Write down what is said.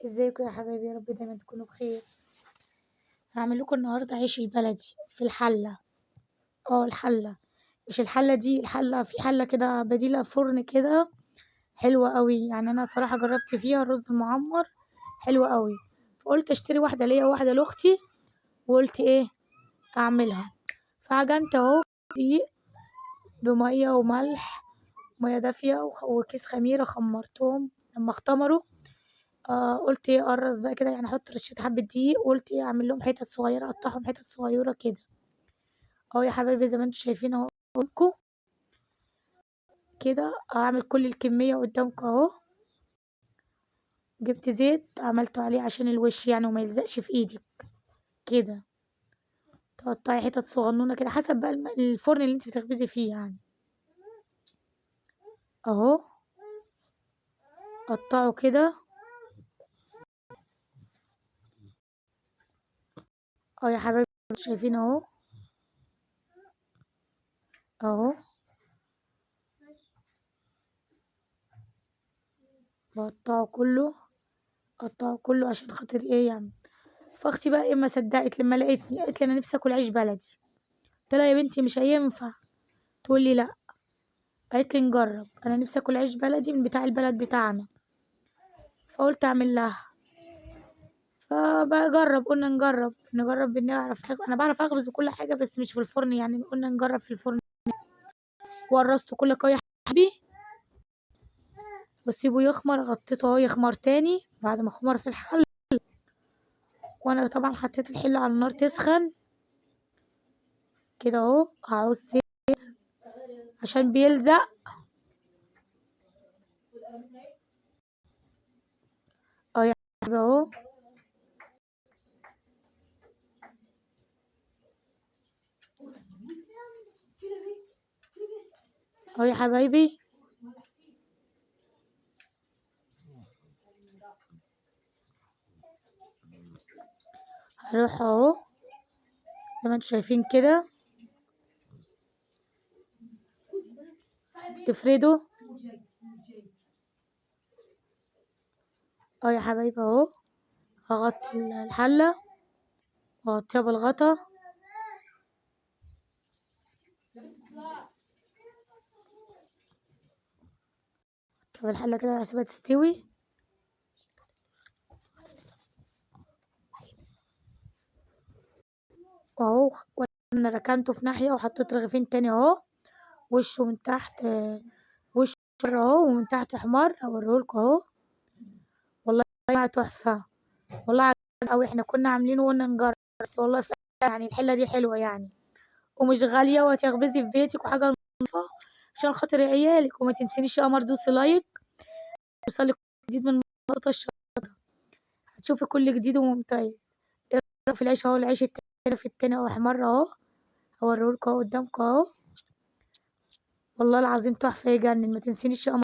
ازيكم يا حبايبي، يا رب دايما تكونوا بخير. هعمل لكم النهارده عيش البلدي في الحله. الحله، مش الحله دي، الحله في حله كده بديله فرن كده، حلوه قوي يعني. انا صراحه جربت فيها الرز المعمر، حلوه قوي. فقلت اشتري واحده ليا وواحده لاختي، وقلت ايه اعملها. فعجنت اهو دقيق بميه وملح، ميه دافيه وكيس خميره، خمرتهم. لما اختمروا قلت ايه اقرص بقى كده، يعني احط رشه حبه دقيق، وقلت ايه اعمل لهم حتت صغيره، اقطعهم حتت صغيره كده. اهو يا حبايبي زي ما انتم شايفين اهو قدامكم كده. اعمل كل الكميه قدامكم اهو. جبت زيت عملته عليه عشان الوش يعني وما يلزقش في ايدك كده. تقطعي حتت صغنونه كده حسب بقى الفرن اللي انت بتخبزي فيه يعني. اهو قطعه كده. اهو يا حبايبي شايفين اهو. اهو بقطعه كله، قطعه كله عشان خاطر ايه يعني. فاختي بقى ايه ما صدقت لما لقيتني، قالت لي انا نفسي اكل عيش بلدي. قلت لها يا بنتي مش هينفع. تقول لي لا. قالت لي نجرب، انا نفسي اكل عيش بلدي من بتاع البلد بتاعنا. فقلت اعمل لها. فبجرب، قلنا نجرب بنعرف انا بعرف اخبز وكل حاجه بس مش في الفرن يعني، قلنا نجرب في الفرن. ورصته كل يا حبيبي واسيبه يخمر. غطيته اهو يخمر تاني بعد ما خمر في الحل. وانا طبعا حطيت الحله على النار تسخن كده اهو. هعوز زيت عشان بيلزق. يا حبيبي اهو. يا حبايبي هروح اهو زي ما انتوا شايفين كده تفرده. يا حبايبي اهو. هغطي الحلة واغطيها بالغطا. طب الحلة كده هسيبها تستوي اهو. وانا ركنته في ناحية وحطيت رغيفين تاني اهو. وشه من تحت وشه اهو ومن تحت احمر. اوريهولكوا اهو. والله يا جماعة تحفة، والله عجبني اوي. احنا كنا عاملينه وقلنا نجرب، بس والله فعلا يعني الحلة دي حلوة يعني، ومش غالية، وهتخبزي في بيتك وحاجة نظيفة عشان خاطر عيالك. وما تنسينيش يا قمر دوسي لايك، وصلي جديد من مرات الشهر، هتشوفي كل جديد وممتاز. ايه رأيك في العيش اهو؟ العيش التاني في التاني اهو احمر اهو. هوريهولكوا اهو قدامكوا اهو. والله العظيم تحفة يجنن. ما تنسينيش يا قمر